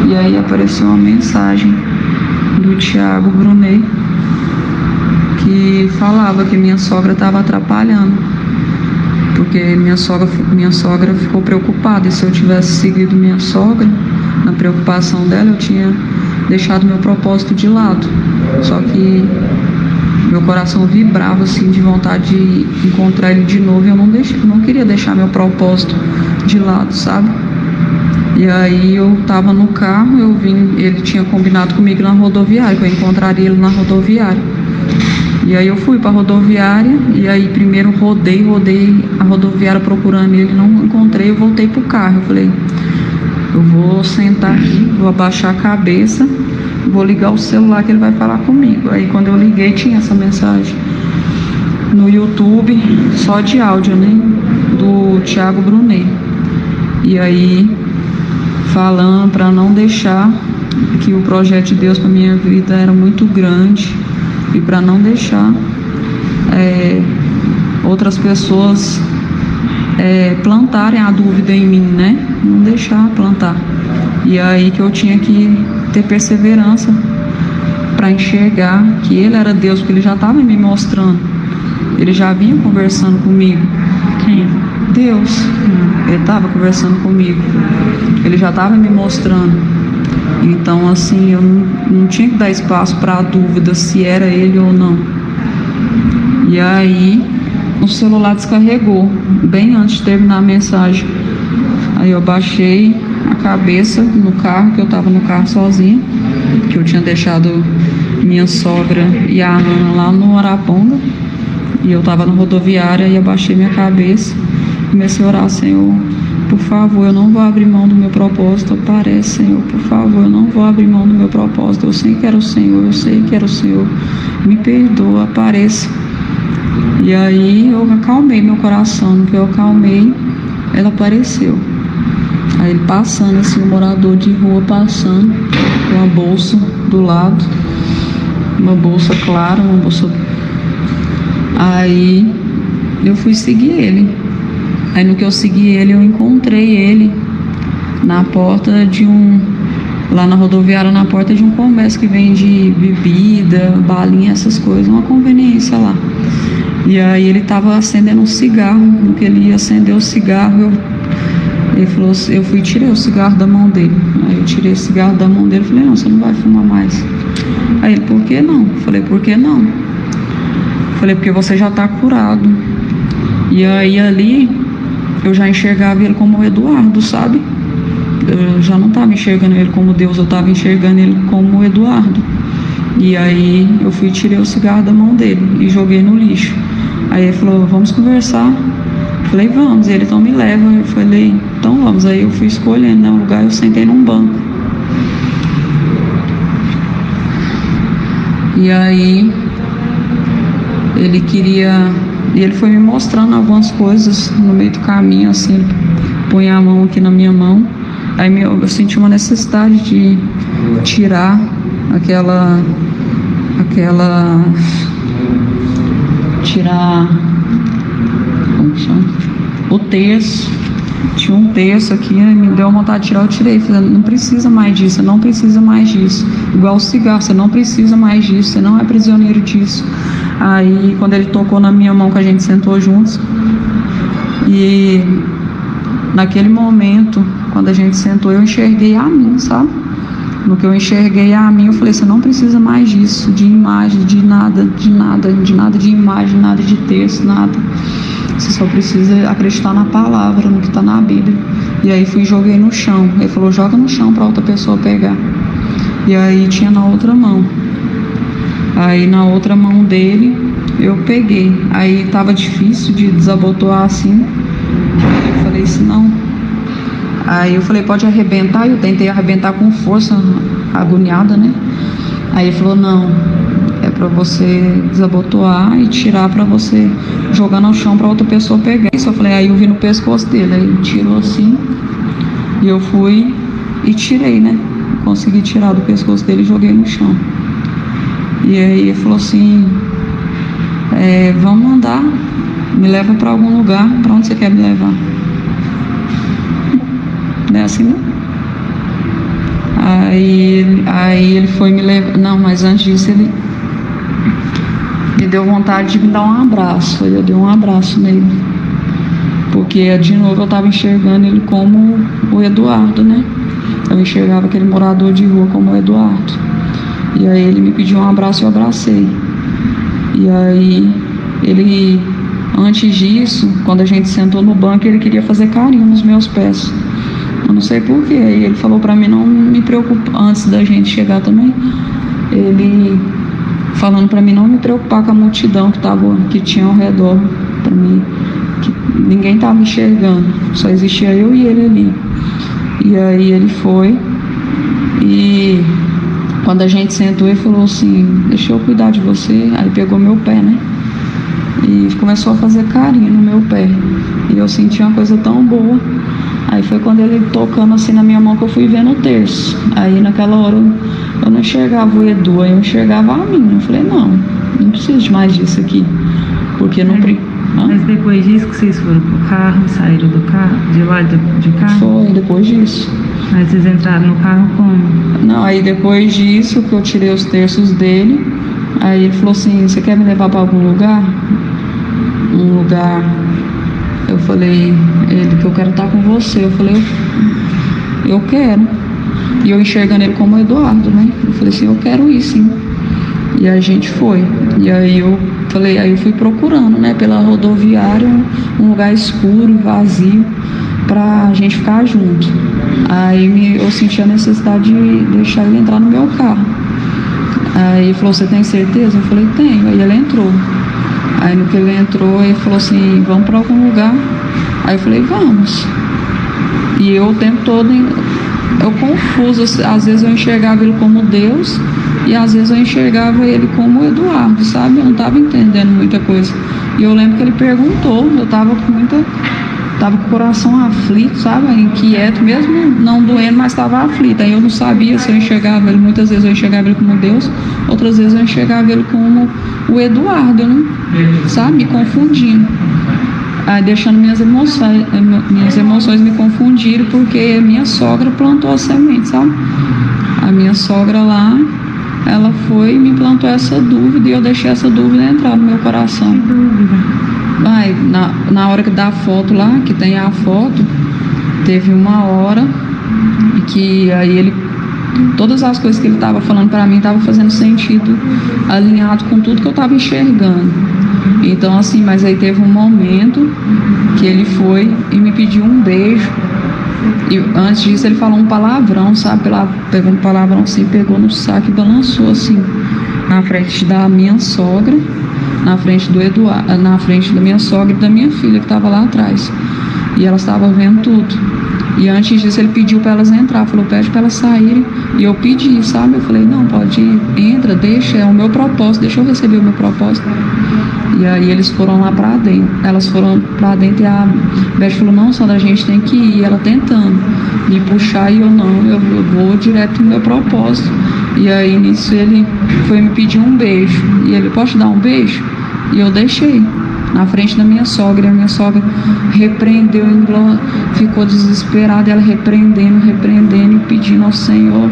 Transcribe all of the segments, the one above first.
E aí apareceu uma mensagem do Thiago Brunet que falava que minha sogra estava atrapalhando, porque minha sogra ficou preocupada, e se eu tivesse seguido minha sogra na preocupação dela, eu tinha deixado meu propósito de lado. Só que meu coração vibrava assim de vontade de encontrar ele de novo, e eu não queria deixar meu propósito de lado, sabe? E aí eu tava no carro, ele tinha combinado comigo na rodoviária, que eu encontraria ele na rodoviária. E aí eu fui para a rodoviária, e aí primeiro rodei a rodoviária procurando ele, não encontrei, eu voltei pro carro. Eu falei, eu vou sentar aqui, vou abaixar a cabeça, vou ligar o celular que ele vai falar comigo. Aí quando eu liguei tinha essa mensagem no YouTube, só de áudio, né, do Thiago Brunet. E aí falando para não deixar, que o projeto de Deus para minha vida era muito grande, e para não deixar outras pessoas plantarem a dúvida em mim, né? Não deixar plantar. E aí que eu tinha que ter perseverança para enxergar que ele era Deus, porque ele já estava me mostrando. Ele já vinha conversando comigo. Quem? Deus. Ele estava conversando comigo. Ele já estava me mostrando. Então, assim, eu não tinha que dar espaço para a dúvida se era ele ou não. E aí, o celular descarregou, bem antes de terminar a mensagem. Aí eu baixei a cabeça no carro, que eu estava no carro sozinha, que eu tinha deixado minha sogra e a Ana lá no Araponga. E eu estava na rodoviária, e eu baixei minha cabeça, comecei a orar, Senhor, por favor, eu não vou abrir mão do meu propósito. Aparece, Senhor, por favor, eu não vou abrir mão do meu propósito. Eu sei que era o Senhor, eu sei que era o Senhor. Me perdoa, apareça. E aí eu acalmei meu coração. No que eu acalmei, ela apareceu. Aí ele passando, assim, um morador de rua passando, com uma bolsa do lado, uma bolsa clara, uma bolsa. Aí eu fui seguir ele. Aí no que eu segui ele, eu encontrei ele na porta de lá na rodoviária, na porta de um comércio que vende bebida, balinha, essas coisas, uma conveniência lá. E aí ele estava acendendo um cigarro. No que ele ia acender o cigarro, ele falou, eu fui e tirei o cigarro da mão dele. Aí eu tirei o cigarro da mão dele e falei, não, você não vai fumar mais. Aí ele, por que não? Eu falei, por que não? Eu falei, porque você já está curado. E aí ali eu já enxergava ele como o Eduardo, sabe? Eu já não estava enxergando ele como Deus, eu estava enxergando ele como o Eduardo. E aí eu fui e tirei o cigarro da mão dele e joguei no lixo. Aí ele falou, vamos conversar. Eu falei, vamos. E ele, então me leva. Eu falei, então vamos. Aí eu fui escolhendo, né, um lugar, eu sentei num banco. E aí ele queria... E ele foi me mostrando algumas coisas no meio do caminho, assim, ele punha a mão aqui na minha mão. Aí eu senti uma necessidade de tirar tirar, como chama? O terço. Tinha um terço aqui, me deu vontade de tirar, eu tirei. Falei, não precisa mais disso, você não precisa mais disso. Igual o cigarro, você não precisa mais disso, você não é prisioneiro disso. Aí quando ele tocou na minha mão, que a gente sentou juntos, e naquele momento, quando a gente sentou, eu enxerguei a mim, sabe? No que eu enxerguei a mim, eu falei, você não precisa mais disso, de imagem, de nada de imagem, nada de texto, nada. Você só precisa acreditar na palavra, no que está na Bíblia. E aí fui e joguei no chão. Ele falou, joga no chão para outra pessoa pegar. E aí tinha na outra mão. Aí na outra mão dele eu peguei. Aí estava difícil de desabotoar assim. Eu falei assim, não. Aí eu falei, pode arrebentar. Eu tentei arrebentar com força, agoniada, né? Aí ele falou, não, é para você desabotoar e tirar para você jogar no chão para outra pessoa pegar. Isso eu falei, aí eu vi no pescoço dele. Aí ele tirou assim e eu fui e tirei, né? Consegui tirar do pescoço dele e joguei no chão. E aí ele falou assim, vamos andar, me leva para algum lugar. Para onde você quer me levar? Não é assim, não? aí ele foi me levar. Não, mas antes disso ele me deu vontade de me dar um abraço. Aí eu dei um abraço nele. Porque de novo eu estava enxergando ele como o Eduardo, né? Eu enxergava aquele morador de rua como o Eduardo. E aí ele me pediu um abraço e eu abracei. E aí ele, antes disso, quando a gente sentou no banco, ele queria fazer carinho nos meus pés. Eu não sei porquê. Aí ele falou pra mim não me preocupar, antes da gente chegar também, ele falando pra mim não me preocupar com a multidão que tinha ao redor, pra mim, que ninguém tava enxergando, só existia eu e ele ali. E aí ele foi e quando a gente sentou ele falou assim, deixa eu cuidar de você. Aí pegou meu pé, né, e começou a fazer carinho no meu pé, e eu senti uma coisa tão boa. Aí foi quando ele tocando assim na minha mão que eu fui vendo o terço. Aí naquela hora eu não enxergava o Edu, aí eu enxergava a mim. Eu falei, não preciso de mais disso aqui, porque não... Mas depois disso que vocês foram pro carro, saíram do carro, de lá de carro? Foi, depois disso. Aí vocês entraram no carro como? Não, aí depois disso que eu tirei os terços dele, aí ele falou assim, você quer me levar para algum lugar? Um lugar... Eu falei, ele, que eu quero estar com você. Eu falei, eu quero. E eu enxergando ele como Eduardo, né? Eu falei assim, eu quero ir sim. E a gente foi. E aí eu falei, aí eu fui procurando, né, pela rodoviária, um lugar escuro, vazio, pra gente ficar junto. Aí eu senti a necessidade de deixar ele entrar no meu carro. Aí ele falou, você tem certeza? Eu falei, tenho. Aí ele entrou. Aí no que ele entrou, ele falou assim, vamos para algum lugar? Aí eu falei, vamos. E eu o tempo todo, eu confuso, às vezes eu enxergava ele como Deus, e às vezes eu enxergava ele como Eduardo, sabe? Eu não estava entendendo muita coisa. E eu lembro que ele perguntou, eu estava com o coração aflito, sabe? Inquieto, mesmo não doendo, mas estava aflito. Aí eu não sabia se eu enxergava ele, muitas vezes eu enxergava ele como Deus, outras vezes eu enxergava ele como o Eduardo, né? Sabe? Me confundindo. Aí deixando minhas emoções me confundirem, porque a minha sogra plantou a semente, sabe? A minha sogra lá, ela foi e me plantou essa dúvida, e eu deixei essa dúvida entrar no meu coração. Que dúvida? Aí, na hora que dá a foto lá, que tem a foto, teve uma hora que aí ele, todas as coisas que ele estava falando para mim estavam fazendo sentido, alinhado com tudo que eu estava enxergando. Então assim, mas aí teve um momento que ele foi e me pediu um beijo. E antes disso ele falou um palavrão, sabe? Pegou um palavrão assim, pegou no saco e balançou assim, na frente da minha sogra, na frente do Eduardo, na frente da minha sogra e da minha filha que estava lá atrás. E elas estavam vendo tudo. E antes disso ele pediu para elas entrar, falou, pede para elas saírem. E eu pedi, sabe? Eu falei, não, pode ir, entra, deixa, é o meu propósito, deixa eu receber o meu propósito. E aí eles foram lá para dentro, elas foram para dentro e a Beth falou, não, Sandra, a gente tem que ir. E ela tentando me puxar e eu não, eu vou direto no meu propósito. E aí nisso ele foi me pedir um beijo. E ele, posso te dar um beijo? E eu deixei na frente da minha sogra. E a minha sogra repreendeu, ficou desesperada, ela repreendendo e pedindo ao Senhor.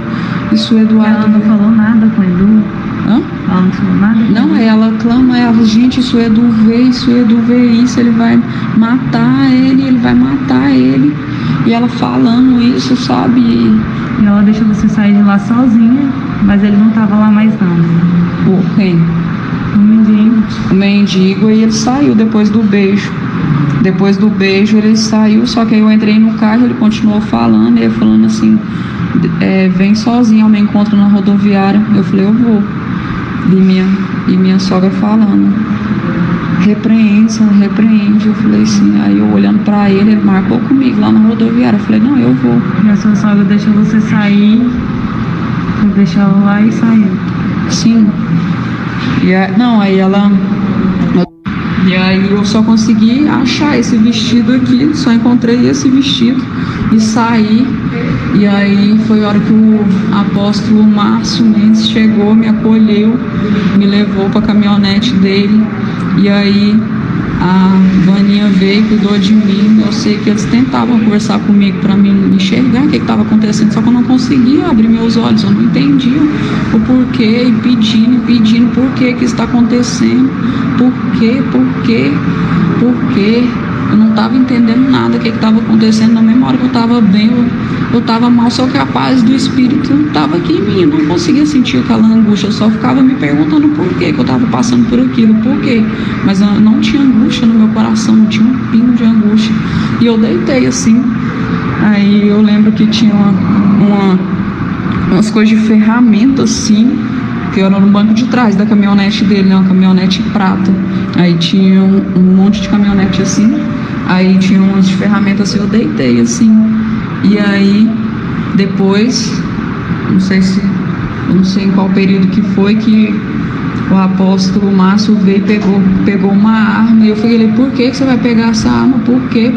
Isso o Eduardo... Ela não falou nada com o Edu? Hã? Ela não falou nada? Não, ela clama, gente, isso o Edu vê isso, ele vai matar ele. E ela falando isso, sabe? E ela deixou você sair de lá sozinha, mas ele não estava lá mais não. O quem? O mendigo. O mendigo, e ele saiu depois do beijo. Depois do beijo ele saiu, só que aí eu entrei no carro, ele continuou falando, e ele falando assim, vem sozinho ao meu encontro na rodoviária. Eu falei, eu vou. E minha sogra falando, repreende. Eu falei assim, aí eu olhando pra ele marcou comigo lá na rodoviária. Eu falei, não, eu vou. E a sua sogra deixou você sair, deixou ela lá e saiu? Sim. E aí eu só consegui achar esse vestido aqui, só encontrei esse vestido e saí. E aí foi a hora que o apóstolo Márcio Mendes chegou, me acolheu, me levou para a caminhonete dele. E aí A Vaninha veio, cuidou de mim. Eu sei que eles tentavam conversar comigo para me enxergar o que estava acontecendo, só que eu não conseguia abrir meus olhos, eu não entendia o porquê, e pedindo por que que está acontecendo, por quê. Eu não estava entendendo nada, o que estava acontecendo. Na mesma hora que eu estava bem, eu estava mal, só que a paz do Espírito estava aqui em mim. Eu não conseguia sentir aquela angústia, eu só ficava me perguntando por que eu estava passando por aquilo, por quê. Mas eu não tinha angústia no meu coração, não tinha um pingo de angústia. E eu deitei assim. Aí eu lembro que tinha umas coisas de ferramenta assim, que era no banco de trás da caminhonete dele, né? Uma caminhonete prata. Aí tinha um monte de caminhonete assim. Aí tinha umas ferramentas assim, eu deitei assim. E aí, depois, eu não sei em qual período que foi, que o apóstolo Márcio veio e pegou uma arma. E eu falei, por que você vai pegar essa arma? Por quê?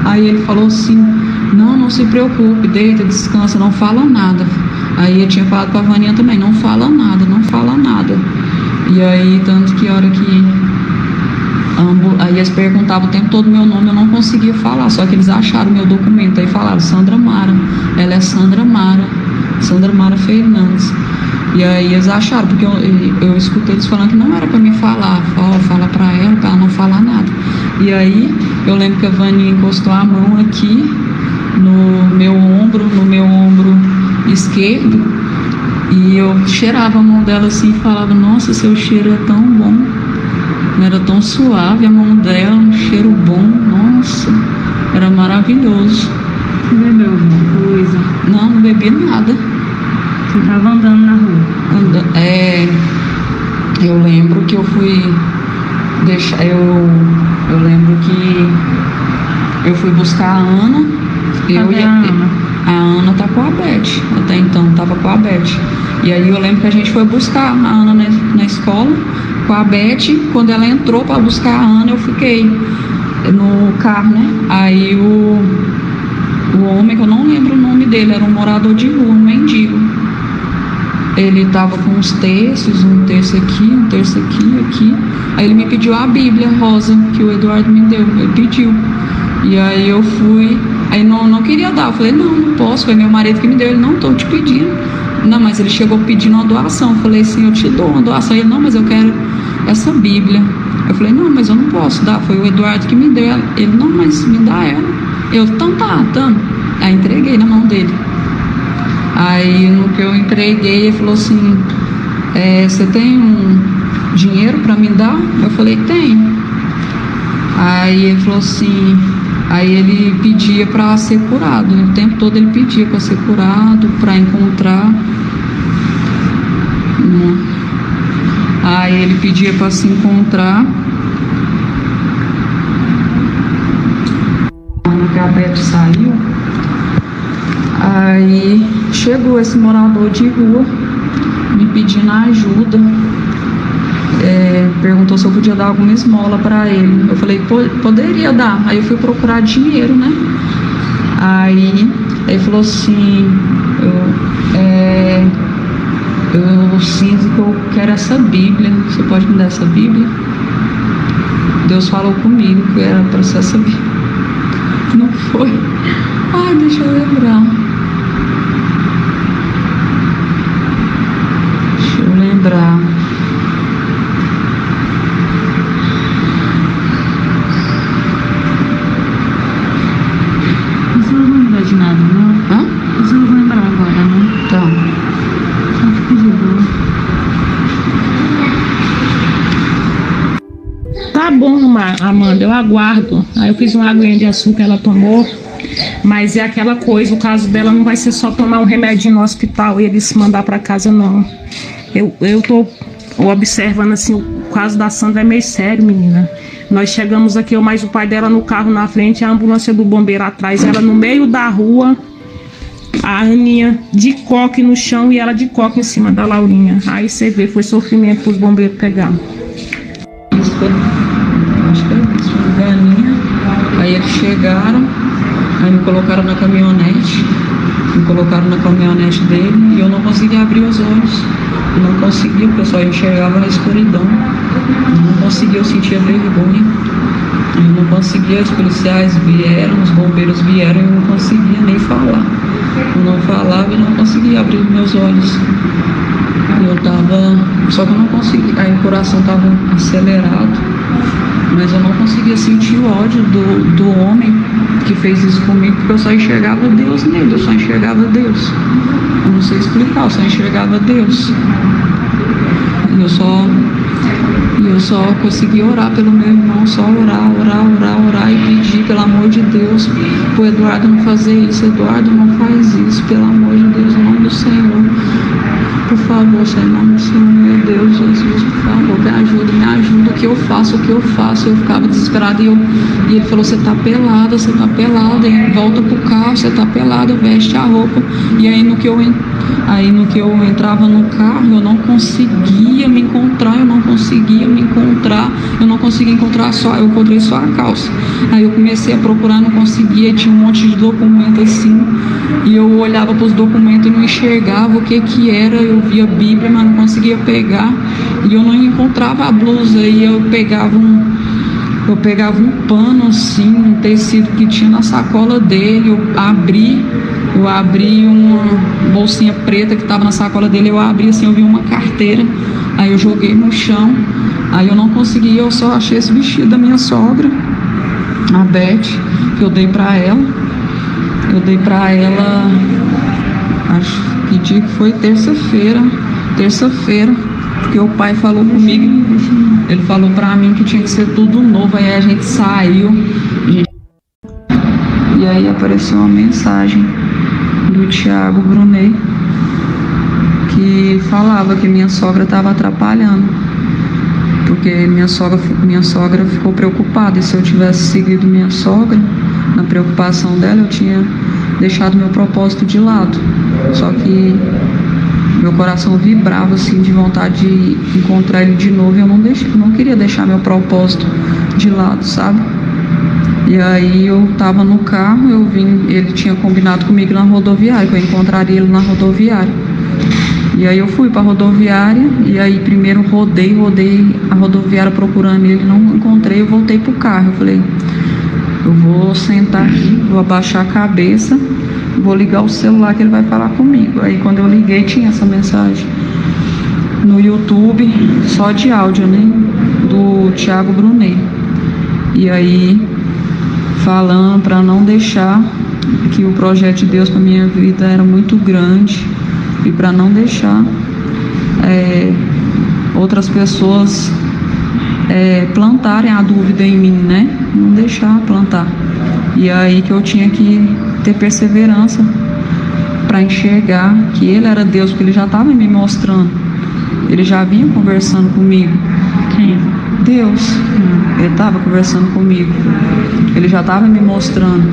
Aí ele falou assim, não se preocupe, deita, descansa, não fala nada. Aí eu tinha falado pra Vaninha também, não fala nada. E aí, tanto que a hora que aí eles perguntavam o tempo todo meu nome, eu não conseguia falar, só que eles acharam meu documento, aí falaram, Sandra Mara, ela é Sandra Mara Fernandes. E aí eles acharam, porque eu escutei eles falando que não era pra me falar, fala pra ela não falar nada. E aí eu lembro que a Vaninha encostou a mão aqui no meu ombro esquerdo, e eu cheirava a mão dela assim e falava, nossa, seu cheiro é tão bom. Era tão suave a mão dela, um cheiro bom, nossa, era maravilhoso. Você bebeu alguma coisa? Não bebi nada. Você estava andando na rua? Eu lembro que eu fui deixar, eu lembro que eu fui buscar a Ana. A Ana tá com a Beth, até então tava com a Beth. E aí eu lembro que a gente foi buscar a Ana na escola com a Beth. Quando ela entrou para buscar a Ana, eu fiquei no carro, né? Aí o homem, que eu não lembro o nome dele, era um morador de rua, um mendigo. Ele tava com uns terços, um terço aqui. Aí ele me pediu a Bíblia rosa que o Eduardo me deu, ele pediu. E aí eu fui, aí não queria dar, eu falei, não posso, foi meu marido que me deu. Ele, não, tô te pedindo. Não, mas ele chegou pedindo uma doação. Eu falei assim, eu te dou uma doação. Ele, não, mas eu quero essa Bíblia. Eu falei, não, mas eu não posso dar, foi o Eduardo que me deu. Ele, não, mas me dá ela. Eu, então tá. Aí entreguei na mão dele. Aí no que eu entreguei, ele falou assim, você tem um dinheiro para me dar? Eu falei, tenho. Aí ele falou assim, aí ele pedia para ser curado, o tempo todo ele pedia para ser curado, para encontrar. Aí ele pedia para se encontrar. Quando a Beth saiu, aí chegou esse morador de rua me pedindo ajuda. Perguntou se eu podia dar alguma esmola para ele. Eu falei, poderia dar. Aí eu fui procurar dinheiro, né? Aí ele falou assim, eu sinto que eu quero essa Bíblia. Você pode me dar essa Bíblia? Deus falou comigo que era para ser essa Bíblia. Não foi. Ai, deixa eu lembrar. Você não vai lembrar de nada, não? Hã? Você não vai lembrar agora, não? Tá. Só fica de boa. Tá bom, Amanda, eu aguardo. Aí eu fiz uma aguinha de açúcar, ela tomou. Mas é aquela coisa, o caso dela não vai ser só tomar um remédio no hospital e eles mandar pra casa, não. Eu tô observando assim, o caso da Sandra é meio sério, menina. Nós chegamos aqui, eu mais o pai dela no carro na frente, a ambulância do bombeiro atrás, ela no meio da rua, a Aninha de coque no chão e ela de coque em cima da Laurinha. Aí você vê, foi sofrimento pros bombeiros pegar. Isso foi, acho que era isso, foi a Aninha. Aí eles chegaram, aí me colocaram na caminhonete dele e eu não conseguia abrir os olhos. Eu não conseguia, porque eu só enxergava na escuridão. Eu não conseguia, eu sentia vergonha. Eu não conseguia, os policiais vieram, os bombeiros vieram e eu não conseguia nem falar. Eu não falava e não conseguia abrir meus olhos. Só que eu não conseguia, aí o coração estava acelerado, mas eu não conseguia sentir o ódio do homem que fez isso comigo, porque eu só enxergava Deus nele, eu só enxergava Deus. Eu não sei explicar, eu só enxergava Deus. E eu só conseguia orar pelo meu irmão, só orar e pedir, pelo amor de Deus, pro Eduardo não fazer isso. Eduardo, não faz isso, pelo amor de Deus, em nome do Senhor. Por favor, Senhor, em nome do Senhor, meu Deus, Jesus, por favor, me ajuda, o que eu faço? Eu ficava desesperada e ele falou, você tá pelada, volta pro carro, você tá pelada, veste a roupa. E aí no que eu entrava no carro, eu não conseguia me encontrar, eu não conseguia encontrar eu encontrei só a calça. Aí eu comecei a procurar, não conseguia, tinha um monte de documento assim, e eu olhava para os documentos e não enxergava o que era, eu via a Bíblia, mas não conseguia pegar, e eu não encontrava a blusa, e eu pegava um pano assim, um tecido que tinha na sacola dele, eu abri uma bolsinha preta que estava na sacola dele, eu abri assim, eu vi uma carteira, aí eu joguei no chão, aí eu não conseguia, eu só achei esse vestido da minha sogra, a Beth, que eu dei pra ela, acho que dia que foi terça-feira, porque o pai falou comigo, ele falou pra mim que tinha que ser tudo novo, aí a gente saiu, e aí apareceu uma mensagem do Thiago Brunet, que falava que minha sogra estava atrapalhando, porque minha sogra ficou preocupada, e se eu tivesse seguido minha sogra, na preocupação dela, eu tinha deixado meu propósito de lado. Só que meu coração vibrava assim de vontade de encontrar ele de novo, e eu não queria deixar meu propósito de lado, sabe? E aí eu tava no carro, ele tinha combinado comigo na rodoviária, que eu encontraria ele na rodoviária. E aí eu fui pra rodoviária, e aí primeiro rodei a rodoviária procurando ele, não encontrei, eu voltei pro carro. Eu falei, eu vou sentar aqui, vou abaixar a cabeça, vou ligar o celular que ele vai falar comigo. Aí quando eu liguei tinha essa mensagem no YouTube, só de áudio, né? Do Thiago Brunet. E aí falando para não deixar, que o projeto de Deus para minha vida era muito grande, e para não deixar outras pessoas plantarem a dúvida em mim, né? Não deixar plantar. E aí que eu tinha que ter perseverança para enxergar que ele era Deus, porque ele já estava me mostrando, ele já vinha conversando comigo. Quem? Deus, ele estava conversando comigo, ele já estava me mostrando.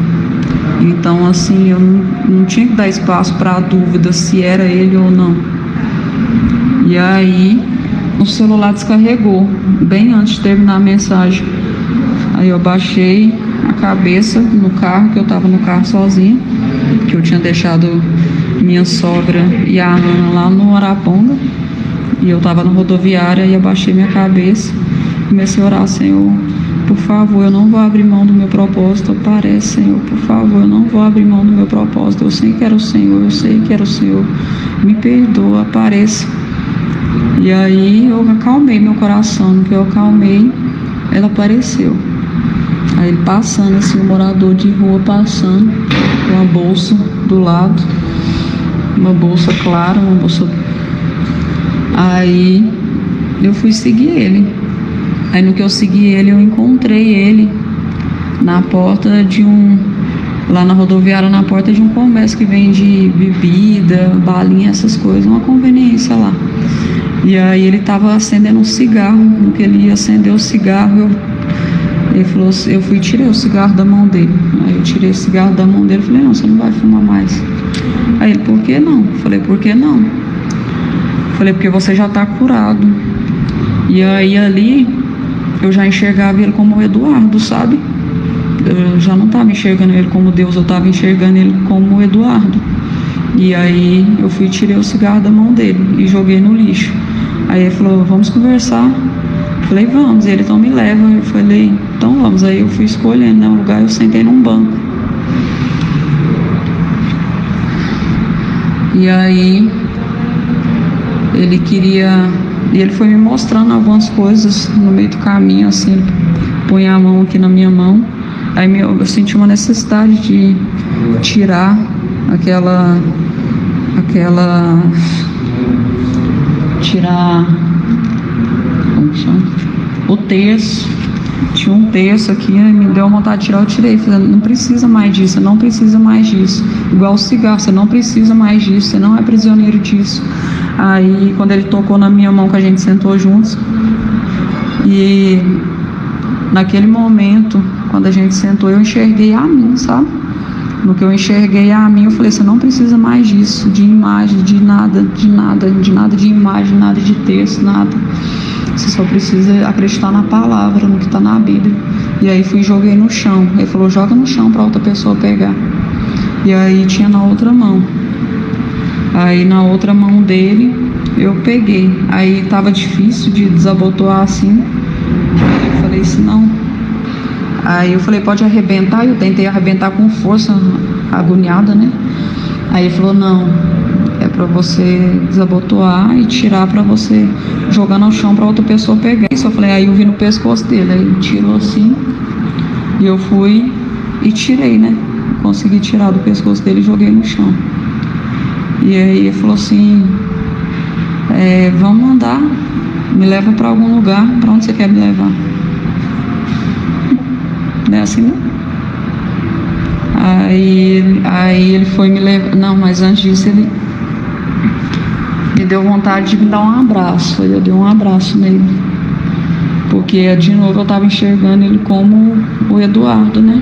Então assim, eu não tinha que dar espaço para a dúvida se era ele ou não. E aí o celular descarregou bem antes de terminar a mensagem. Aí eu baixei a cabeça no carro, que eu estava no carro sozinha, que eu tinha deixado minha sogra e a Ana lá no Araponga, e eu estava na rodoviária, e abaixei minha cabeça, comecei a orar, Senhor, por favor, eu não vou abrir mão do meu propósito, aparece, Senhor, por favor, eu não vou abrir mão do meu propósito, eu sei que era o Senhor, me perdoa, apareça. E aí eu acalmei meu coração, no que eu acalmei, ela apareceu. Aí ele passando, assim, um morador de rua passando, com uma bolsa do lado, uma bolsa clara, uma bolsa... Aí eu fui seguir ele. Aí no que eu segui ele, eu encontrei ele na porta lá na rodoviária, na porta de um comércio que vende bebida, balinha, essas coisas, uma conveniência lá. E aí ele estava acendendo um cigarro. No que ele ia acender o cigarro, ele falou, eu fui e tirei o cigarro da mão dele. Aí eu tirei o cigarro da mão dele e falei, não, você não vai fumar mais. Aí ele, por que não? Eu falei, por que não? Eu falei, porque você já está curado. E aí ali eu já enxergava ele como o Eduardo, sabe? Eu já não estava enxergando ele como Deus, eu estava enxergando ele como o Eduardo. E aí eu fui e tirei o cigarro da mão dele e joguei no lixo. Aí ele falou, vamos conversar. Falei, vamos. E ele, então me leva. Eu falei, então vamos. Aí eu fui escolhendo, né, um lugar, eu sentei num banco. E aí ele queria... E ele foi me mostrando algumas coisas no meio do caminho, assim, ele põe a mão aqui na minha mão. Aí eu senti uma necessidade de tirar tirar, como que chama? O terço. Tinha um terço aqui, me deu vontade de tirar, eu tirei. Falei, não precisa mais disso, você não precisa mais disso. Igual o cigarro, você não precisa mais disso, você não é prisioneiro disso. Aí, quando ele tocou na minha mão, que a gente sentou juntos, e naquele momento, quando a gente sentou, eu enxerguei a mim, sabe? No que eu enxerguei a mim, eu falei, você não precisa mais disso, de imagem, de nada, de imagem, nada de texto, nada. Você só precisa acreditar na palavra, no que está na Bíblia. E aí fui e joguei no chão. Ele falou, joga no chão para outra pessoa pegar. E aí tinha na outra mão. Aí na outra mão dele, eu peguei. Aí tava difícil de desabotoar assim. Eu falei assim, não. Aí eu falei, pode arrebentar. Eu tentei arrebentar com força, agoniada, né? Aí ele falou, não, é para você desabotoar e tirar para você jogar no chão para outra pessoa pegar. Isso eu falei, aí eu vi no pescoço dele. Aí ele tirou assim e eu fui e tirei, né? Consegui tirar do pescoço dele e joguei no chão. E aí ele falou assim, vamos andar, me leva para algum lugar. Para onde você quer me levar? Não é assim, não? Aí ele foi me levar. Não, mas antes disso ele me deu vontade de me dar um abraço. Aí eu dei um abraço nele, porque de novo eu estava enxergando ele como o Eduardo, né?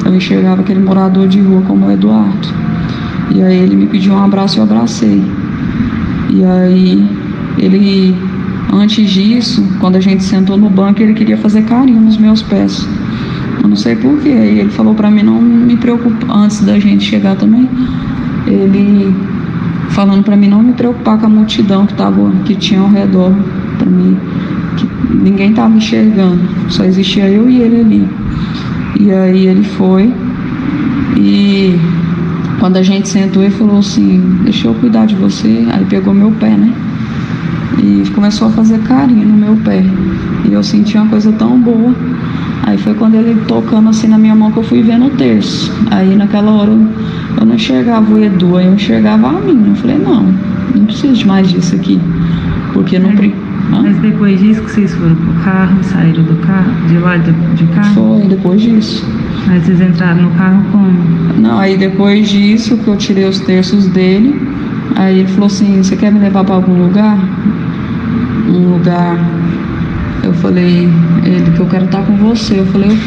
Eu enxergava aquele morador de rua como o Eduardo. E aí ele me pediu um abraço e eu abracei. E aí ele, antes disso, quando a gente sentou no banco, ele queria fazer carinho nos meus pés. Eu não sei porquê. Aí ele falou pra mim não me preocupar, antes da gente chegar também, ele falando pra mim não me preocupar com a multidão que tinha ao redor, pra mim, que ninguém tava enxergando, só existia eu e ele ali. E aí ele foi e quando a gente sentou, ele falou assim, deixa eu cuidar de você. Aí pegou meu pé, né? E começou a fazer carinho no meu pé. E eu senti uma coisa tão boa. Aí foi quando ele tocando assim na minha mão que eu fui vendo o terço. Aí naquela hora eu não enxergava o Edu, aí eu enxergava a mim. Eu falei, não preciso de mais disso aqui. Porque não... Mas depois disso que vocês foram pro carro, saíram do carro, de lá de carro? Foi, depois disso. Aí vocês entraram no carro como? Não, aí depois disso que eu tirei os terços dele, aí ele falou assim, você quer me levar para algum lugar? Um lugar... Eu falei, ele, que eu quero estar com você. Eu falei,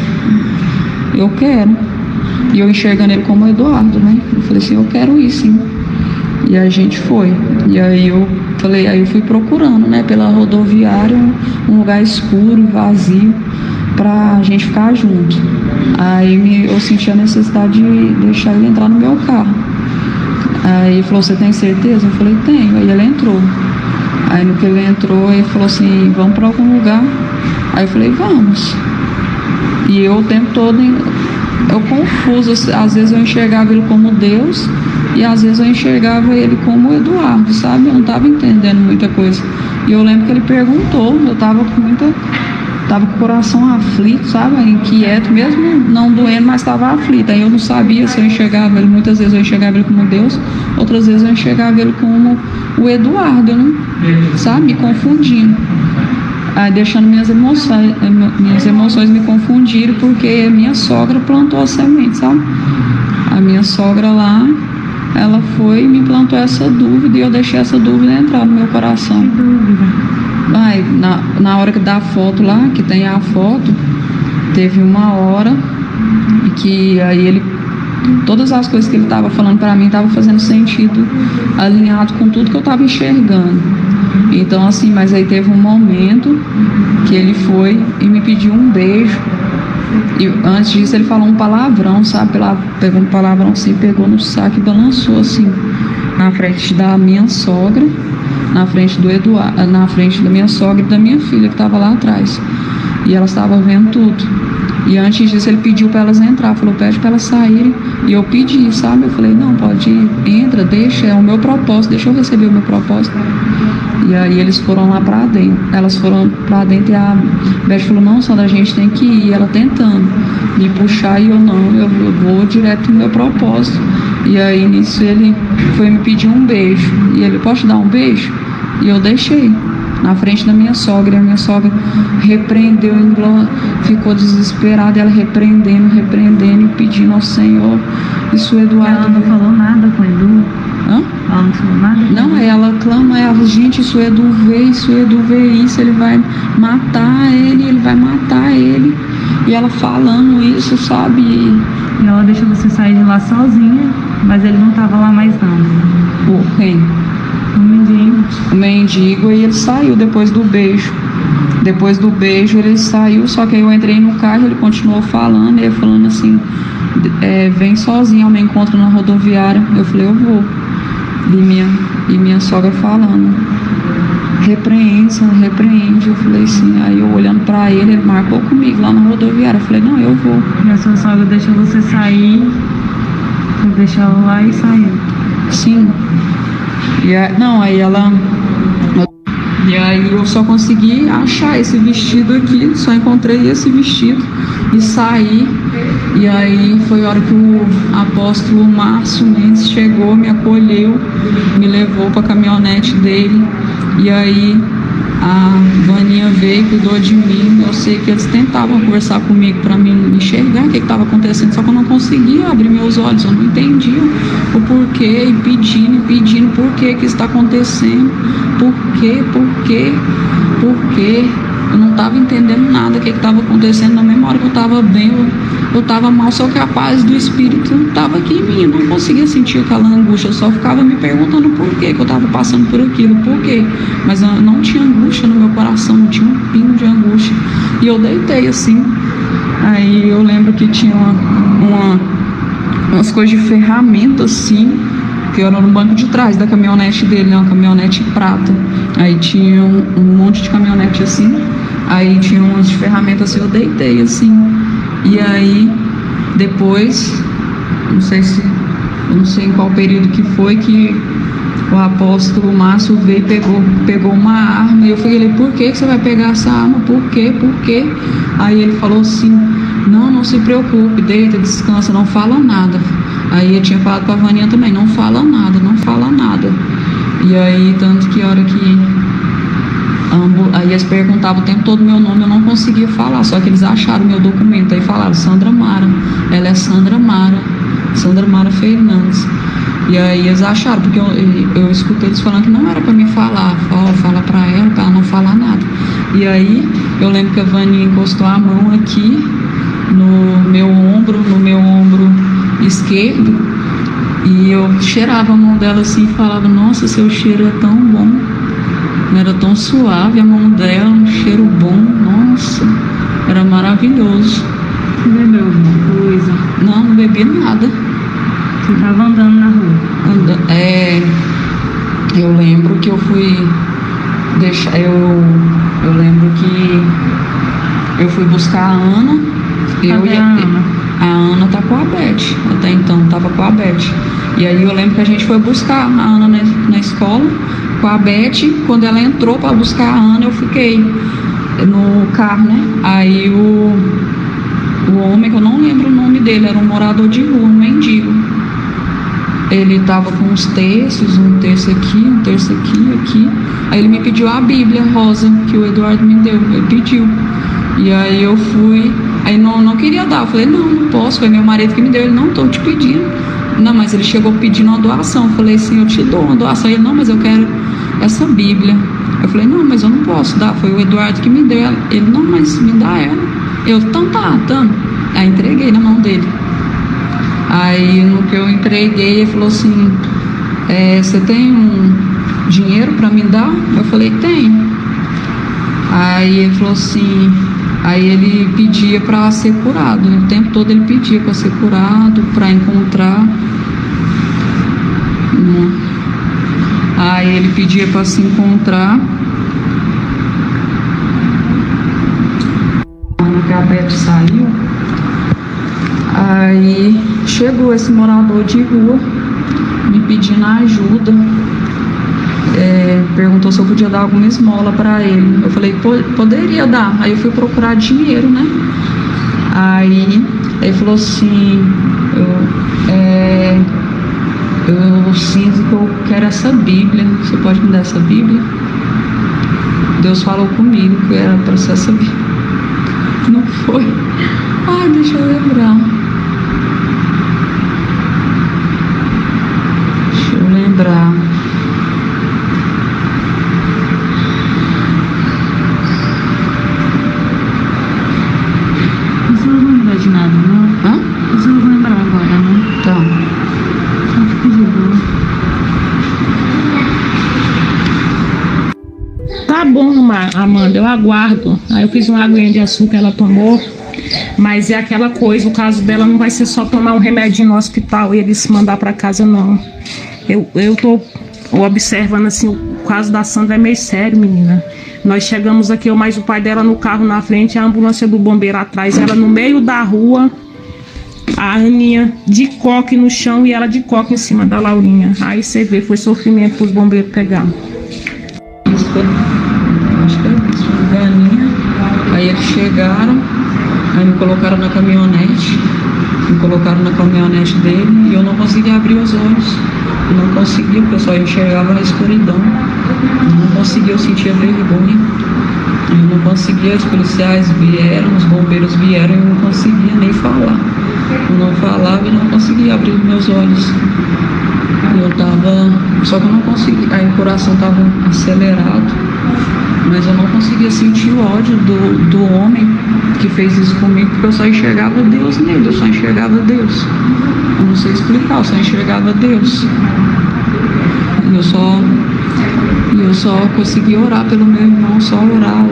eu quero. E eu enxergando ele como Eduardo, né? Eu falei assim, eu quero ir sim. E a gente foi. E aí eu falei, aí eu fui procurando, né, pela rodoviária, um lugar escuro, vazio, pra gente ficar junto. Aí eu senti a necessidade de deixar ele entrar no meu carro. Aí ele falou, você tem certeza? Eu falei, tenho. Aí ele entrou. Aí no que ele entrou, ele falou assim, vamos para algum lugar? Aí eu falei, vamos. E eu o tempo todo, eu confuso, às vezes eu enxergava ele como Deus, e às vezes eu enxergava ele como Eduardo, sabe? Eu não estava entendendo muita coisa. E eu lembro que ele perguntou, eu estava com o coração aflito, sabe? Inquieto, mesmo não doendo, mas estava aflito. Aí eu não sabia se eu enxergava ele, muitas vezes eu enxergava ele como Deus, outras vezes eu enxergava ele como o Eduardo, né? Sabe? Me confundindo. Aí deixando minhas emoções me confundirem, porque a minha sogra plantou a semente, sabe? A minha sogra lá, ela foi e me plantou essa dúvida, e eu deixei essa dúvida entrar no meu coração. Que dúvida? Aí, na hora que dá a foto lá, que tem a foto, teve uma hora que aí ele, todas as coisas que ele estava falando para mim estavam fazendo sentido, alinhado com tudo que eu estava enxergando. Então assim, mas aí teve um momento que ele foi e me pediu um beijo. E antes disso ele falou um palavrão, sabe? Pegou um palavrão assim, pegou no saco e balançou assim na frente da minha sogra. na frente do Eduardo, na frente da minha sogra e da minha filha que estava lá atrás. E elas estavam vendo tudo. E antes disso ele pediu para elas entrar, falou, pede para elas saírem. E eu pedi, sabe? Eu falei, não, pode ir, entra, deixa, é o meu propósito, deixa eu receber o meu propósito. E aí eles foram lá para dentro. Elas foram para dentro e a Beth falou, não, Sandra, a gente tem que ir. Ela tentando me puxar e eu não, eu vou direto no meu propósito. E aí nisso ele foi me pedir um beijo. E ele, posso te dar um beijo? E eu deixei na frente da minha sogra. E a minha sogra repreendeu, ficou desesperada, ela repreendendo e pedindo ao Senhor. Isso o Eduardo... Ela não falou nada com o Edu? Hã? Ela não falou nada? Não, ela clama, ela, gente, isso o Edu vê isso, ele vai matar ele. E ela falando isso, sabe? E ela deixou você sair de lá sozinha, mas ele não tava lá mais não. O quem? O mendigo. O mendigo, e ele saiu depois do beijo. Depois do beijo ele saiu, só que aí eu entrei no carro, ele continuou falando, e ele falando assim, vem sozinho ao meu encontro na rodoviária. Eu falei, eu vou. E minha sogra falando, repreende. Eu falei assim, aí eu olhando pra ele marcou comigo lá na rodoviária. Eu falei, não, eu vou. E a sua sogra deixou você sair, deixou ela lá e saiu? Sim. E aí eu só consegui achar esse vestido aqui, só encontrei esse vestido e saí. E aí foi a hora que o apóstolo Márcio Mendes chegou, me acolheu, me levou para a caminhonete dele. E aí a Vaninha veio, cuidou de mim. Eu sei que eles tentavam conversar comigo para me enxergar o que estava acontecendo, só que eu não conseguia abrir meus olhos, eu não entendia o porquê, e pedindo por que está acontecendo, por quê. Eu não estava entendendo nada do que estava acontecendo. Na mesma hora que eu estava bem, eu estava mal, só que a paz do Espírito estava aqui em mim. Eu não conseguia sentir aquela angústia, eu só ficava me perguntando por que eu estava passando por aquilo, por quê. Mas eu não tinha angústia no meu coração, não tinha um pingo de angústia. E eu deitei assim. Aí eu lembro que tinha umas coisas de ferramenta assim, que era no banco de trás da caminhonete dele, né? Uma caminhonete prata. Aí tinha um monte de caminhonete assim. Aí tinha umas ferramentas assim, eu deitei assim. E aí depois, não sei em qual período que foi, que o apóstolo Márcio veio e pegou uma arma. E eu falei, por que você vai pegar essa arma? Por quê? Aí ele falou assim, não se preocupe, deita, descansa, não fala nada. Aí eu tinha falado com a Vaninha também, não fala nada. E aí, tanto que a hora que aí eles perguntavam o tempo todo meu nome, eu não conseguia falar, só que eles acharam meu documento, aí falaram, Sandra Mara, ela é Sandra Mara Fernandes. E aí eles acharam, porque eu escutei eles falando que não era pra me falar, fala pra ela não falar nada. E aí, eu lembro que a Vaninha encostou a mão aqui, no meu ombro esquerdo, e eu cheirava a mão dela assim e falava, nossa, seu cheiro é tão bom, era tão suave a mão dela, um cheiro bom, nossa, era maravilhoso. Você bebeu alguma coisa? Não bebi nada. Você estava andando na rua? Eu lembro que eu fui deixar, eu lembro que eu fui buscar a Ana. A Ana tá com a Beth, até então tava com a Beth. E aí eu lembro que a gente foi buscar a Ana na escola com a Beth. Quando ela entrou para buscar a Ana, eu fiquei no carro, né? Aí o homem, que eu não lembro o nome dele, era um morador de rua, um mendigo. Ele tava com uns terços, um terço aqui. Aí ele me pediu a Bíblia rosa que o Eduardo me deu, ele pediu. E aí eu fui, aí não queria dar, eu falei, não posso, foi meu marido que me deu. Ele, não, tô te pedindo. Não, mas ele chegou pedindo uma doação. Eu falei assim, eu te dou uma doação. Ele, não, mas eu quero essa Bíblia. Eu falei, não, mas eu não posso dar, foi o Eduardo que me deu. Ele, não, mas me dá ela. Eu, então tá. Aí entreguei na mão dele. Aí no que eu entreguei, ele falou assim, você tem um dinheiro para me dar? Eu falei, tenho. Aí ele falou assim, aí ele pedia para ser curado, o tempo todo ele pedia para ser curado, para encontrar. Aí ele pedia para se encontrar. Quando a Beth saiu, aí chegou esse morador de rua me pedindo ajuda. Perguntou se eu podia dar alguma esmola para ele. Eu falei, poderia dar. Aí eu fui procurar dinheiro, né? Aí ele falou assim, eu sinto que eu quero essa Bíblia. Você pode me dar essa Bíblia? Deus falou comigo que era para ser essa Bíblia. Não foi? Ai, deixa eu lembrar. Você não vai lembrar de nada, não? Hã? Você não vai lembrar agora, não? Tá. Só fica de boa. Tá bom, Amanda, eu aguardo. Aí eu fiz uma aguinha de açúcar, ela tomou. Mas é aquela coisa, o caso dela não vai ser só tomar um remédio no hospital e eles mandar para casa, não. Eu tô observando assim, o caso da Sandra é meio sério, menina. Nós chegamos aqui, eu mais o pai dela no carro na frente, a ambulância do bombeiro atrás, ela no meio da rua, a Aninha de coque no chão e ela de coque em cima da Laurinha. Aí você vê, foi sofrimento pros bombeiros pegar. Isso foi, acho que é isso, uma galinha. Aí eles chegaram, aí me colocaram na caminhonete. Me colocaram na caminhonete dele e eu não conseguia abrir os olhos. Eu não conseguia, porque eu só enxergava a escuridão. Eu não conseguia, eu sentia vergonha. Eu não conseguia, os policiais vieram, os bombeiros vieram e eu não conseguia nem falar. Eu não falava e não conseguia abrir meus olhos. Eu tava, só que eu não conseguia, aí o coração tava acelerado, mas eu não conseguia sentir o ódio do homem que fez isso comigo, porque eu só enxergava Deus nele, eu só enxergava Deus. Eu não sei explicar, eu só enxergava Deus. E eu só conseguia orar pelo meu irmão, só orar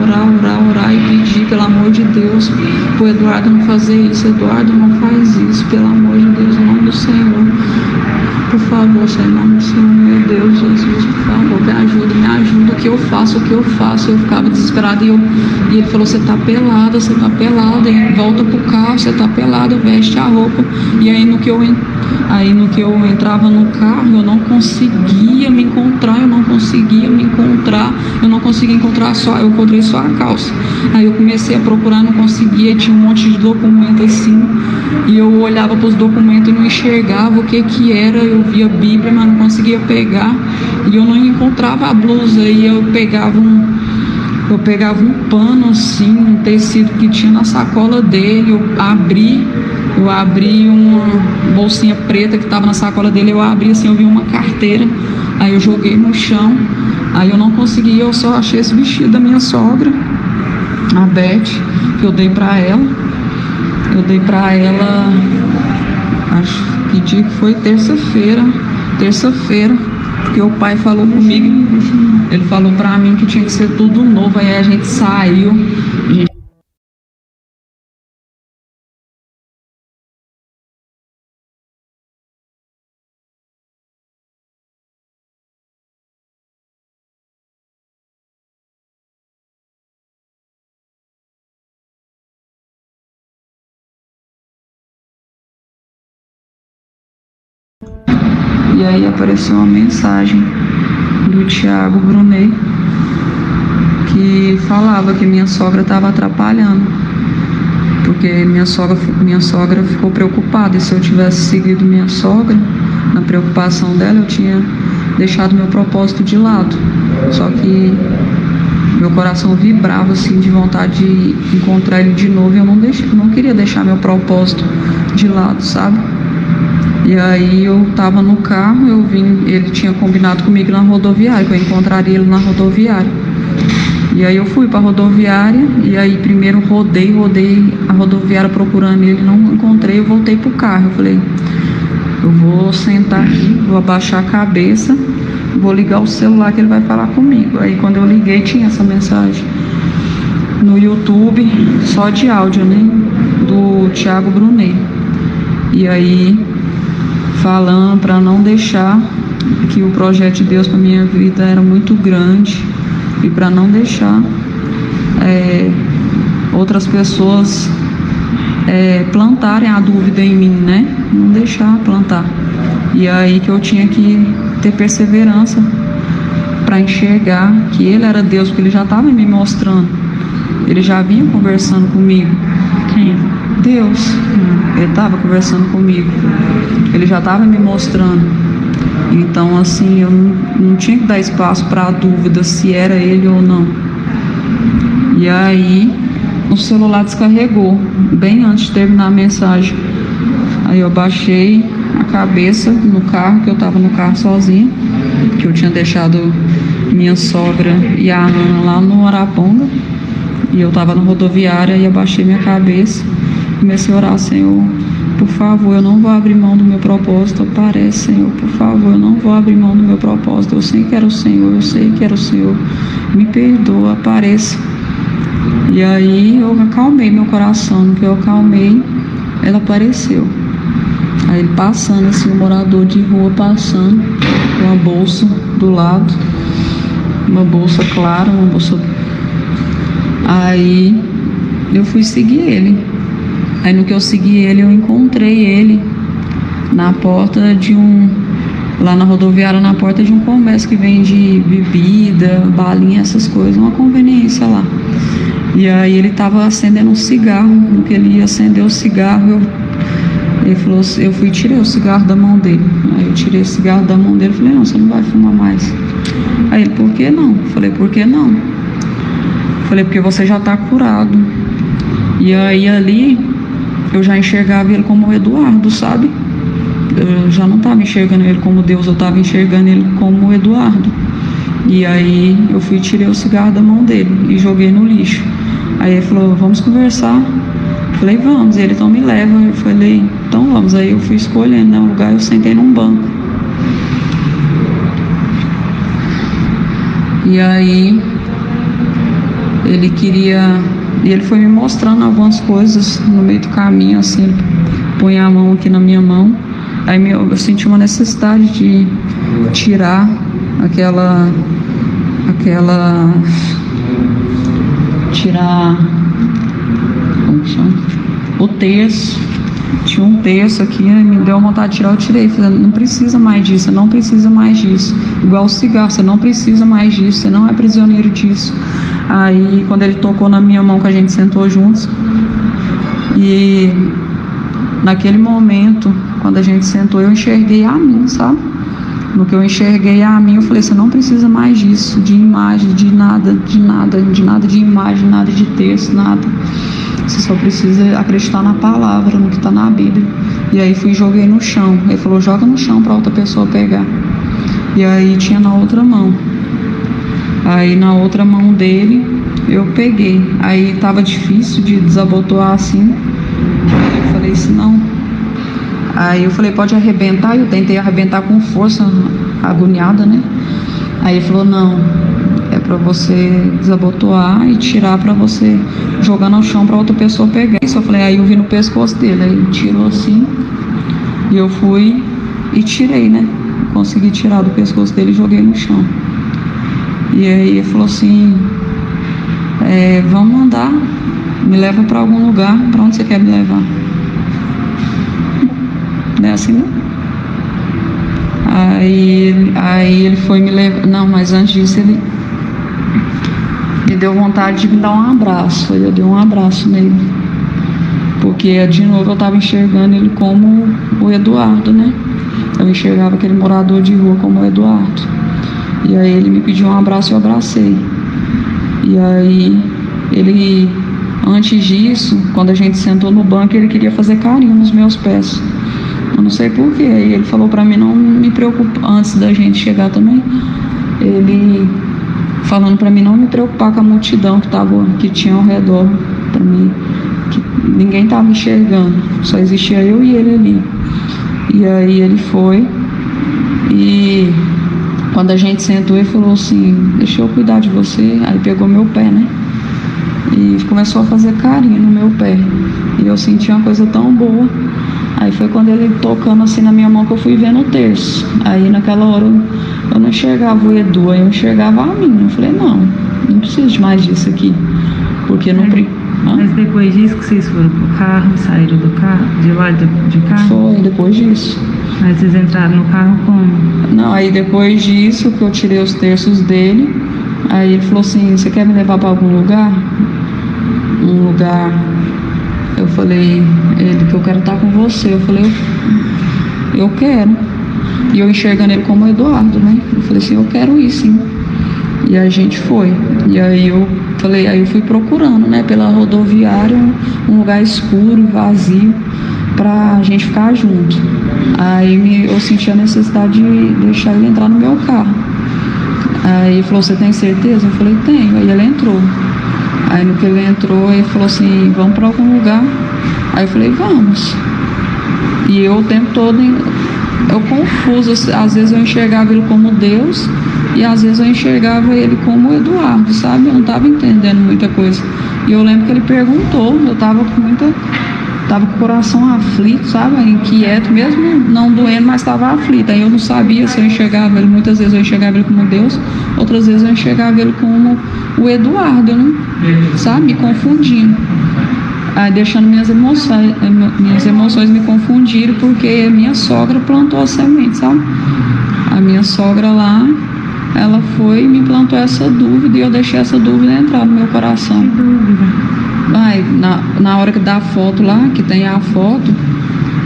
e pedir, pelo amor de Deus, pro Eduardo não fazer isso. Eduardo, não faz isso, pelo amor de Deus, em nome do Senhor. Por favor, Senhor, em nome do Senhor, meu Deus, Jesus, por favor, me ajuda, o que eu faço. Eu ficava desesperada e ele falou, você tá pelada, e volta pro carro, você tá pelada, veste a roupa. E aí no que eu entrava no carro, eu não conseguia me encontrar, eu não encontrei só a calça. Aí eu comecei a procurar, não conseguia, tinha um monte de documento assim, e eu olhava para os documentos e não enxergava o que era. Eu via a Bíblia, mas não conseguia pegar, e eu não encontrava a blusa, e eu pegava um pano assim, um tecido que tinha na sacola dele, eu abri uma bolsinha preta que estava na sacola dele, eu abri assim, eu vi uma carteira, aí eu joguei no chão, aí eu não consegui, eu só achei esse vestido da minha sogra, a Beth, que eu dei pra ela, acho que dia que foi terça-feira, porque o pai falou comigo, ele falou pra mim que tinha que ser tudo novo, aí a gente saiu, e aí apareceu uma mensagem do Thiago Brunet que falava que minha sogra estava atrapalhando, porque minha sogra ficou preocupada, e se eu tivesse seguido minha sogra na preocupação dela, eu tinha deixado meu propósito de lado. Só que meu coração vibrava assim de vontade de encontrar ele de novo, e eu não queria deixar meu propósito de lado, sabe? E aí eu tava no carro, ele tinha combinado comigo na rodoviária, que eu encontraria ele na rodoviária. E aí eu fui pra rodoviária, e aí primeiro rodei a rodoviária procurando ele, não encontrei, eu voltei pro carro. Eu falei, eu vou sentar aqui, vou abaixar a cabeça, vou ligar o celular que ele vai falar comigo. Aí quando eu liguei tinha essa mensagem no YouTube, só de áudio, né? Do Thiago Brunet. E aí falando para não deixar que o projeto de Deus para minha vida era muito grande e para não deixar outras pessoas plantarem a dúvida em mim, né? Não deixar plantar. E aí que eu tinha que ter perseverança para enxergar que Ele era Deus, porque Ele já estava me mostrando. Ele já vinha conversando comigo. Quem? Deus. Ele estava conversando comigo. Ele já estava me mostrando. Então, assim, eu não tinha que dar espaço para a dúvida se era Ele ou não. E aí, o celular descarregou, bem antes de terminar a mensagem. Aí eu baixei a cabeça no carro, que eu estava no carro sozinha, que eu tinha deixado minha sogra e a Ana lá no Araponga. E eu estava na rodoviária e abaixei minha cabeça. Comecei a orar: Senhor, por favor, eu não vou abrir mão do meu propósito. Aparece, Senhor, por favor, eu não vou abrir mão do meu propósito. Eu sei que era o Senhor, eu sei que era o Senhor. Me perdoa, apareça. E aí eu acalmei meu coração. No que eu acalmei, ela apareceu. Aí ele passando assim, um morador de rua passando, com uma bolsa do lado, uma bolsa clara, uma bolsa. Aí eu fui seguir ele. Aí no que eu segui ele, eu encontrei ele na porta de lá na rodoviária, na porta de um comércio que vende bebida, balinha, essas coisas, uma conveniência lá. E aí ele estava acendendo um cigarro. No que ele ia acender o cigarro, ele falou, eu fui e tirei o cigarro da mão dele. Aí eu tirei o cigarro da mão dele e falei: não, você não vai fumar mais. Aí ele: por que não? Eu falei: por que não? Eu falei: porque você já está curado. E aí ali eu já enxergava ele como o Eduardo, sabe? Eu já não estava enxergando ele como Deus, eu estava enxergando ele como o Eduardo. E aí eu fui e tirei o cigarro da mão dele e joguei no lixo. Aí ele falou: vamos conversar. Eu falei: vamos. E ele: então me leva. Eu falei: então vamos. Aí eu fui escolhendo, né, um lugar, eu sentei num banco. E aí ele queria... E ele foi me mostrando algumas coisas no meio do caminho, assim. Ele põe a mão aqui na minha mão. Aí eu senti uma necessidade de tirar tirar, como que chama? O terço. Tinha um terço aqui, me deu vontade de tirar, eu tirei. Falei: não precisa mais disso, você não precisa mais disso. Igual o cigarro, você não precisa mais disso, você não é prisioneiro disso. Aí quando ele tocou na minha mão, que a gente sentou juntos, e naquele momento, quando a gente sentou, eu enxerguei a mim, sabe? No que eu enxerguei a mim, eu falei: você não precisa mais disso, de imagem, de nada, de imagem, nada de texto, nada. Você só precisa acreditar na palavra, no que está na Bíblia. E aí fui e joguei no chão. Ele falou: joga no chão para outra pessoa pegar. E aí tinha na outra mão. Aí na outra mão dele eu peguei. Aí estava difícil de desabotoar assim. Aí eu falei assim: não. Aí eu falei: pode arrebentar. Eu tentei arrebentar com força, agoniada, né? Aí ele falou: não, é para você desabotoar e tirar, para você jogar no chão para outra pessoa pegar. Isso eu falei. Aí eu vi no pescoço dele. Aí ele tirou assim e eu fui e tirei, né? Consegui tirar do pescoço dele e joguei no chão. E aí ele falou assim: vamos andar, me leva para algum lugar. Para onde você quer me levar? Não é assim, não? Aí ele foi me levar. Não, mas antes disso ele me deu vontade de me dar um abraço. Aí eu dei um abraço nele, porque de novo eu estava enxergando ele como o Eduardo, né? Eu enxergava aquele morador de rua como o Eduardo. E aí ele me pediu um abraço e eu abracei. E aí ele, antes disso, quando a gente sentou no banco, ele queria fazer carinho nos meus pés. Eu não sei porquê. Aí ele falou pra mim não me preocupar, antes da gente chegar também, ele falando pra mim não me preocupar com a multidão que tinha ao redor, pra mim, que ninguém estava enxergando, só existia eu e ele ali. E aí ele foi e quando a gente sentou, ele falou assim: deixa eu cuidar de você. Aí pegou meu pé, né? E começou a fazer carinho no meu pé. E eu senti uma coisa tão boa. Aí foi quando ele tocando assim na minha mão que eu fui vendo o terço. Aí naquela hora eu não enxergava o Edu, aí eu enxergava a mim. Eu falei, não preciso de mais disso aqui. Porque não... Mas depois disso que vocês foram pro carro, saíram do carro, de lá de carro? Foi, depois disso. Aí vocês entraram no carro como? Não, aí depois disso que eu tirei os terços dele, aí ele falou assim, você quer me levar para algum lugar? Um lugar... Eu falei, ele, que eu quero estar com você. Eu falei, eu quero. E eu enxergando ele como Eduardo, né? Eu falei assim, eu quero ir sim. E a gente foi. E aí eu falei, aí eu fui procurando, né, pela rodoviária, um lugar escuro, vazio, pra gente ficar junto. Aí eu senti a necessidade de deixar ele entrar no meu carro. Aí ele falou, você tem certeza? Eu falei, tenho. Aí ele entrou. Aí no que ele entrou, ele falou assim, vamos para algum lugar? Aí eu falei, vamos. E eu o tempo todo, eu confuso, às vezes eu enxergava ele como Deus e às vezes eu enxergava ele como Eduardo, sabe? Eu não estava entendendo muita coisa. E eu lembro que ele perguntou, eu estava com o coração aflito, sabe? Inquieto, mesmo não doendo, mas estava aflito. Aí eu não sabia se eu enxergava ele, muitas vezes eu enxergava ele como Deus, outras vezes eu enxergava ele como o Eduardo, né? Sabe? Me confundindo. Aí deixando minhas emoções me confundirem, porque a minha sogra plantou a semente, sabe? A minha sogra lá, ela foi e me plantou essa dúvida e eu deixei essa dúvida entrar no meu coração. Que dúvida? Ai, na hora que dá a foto lá, que tem a foto,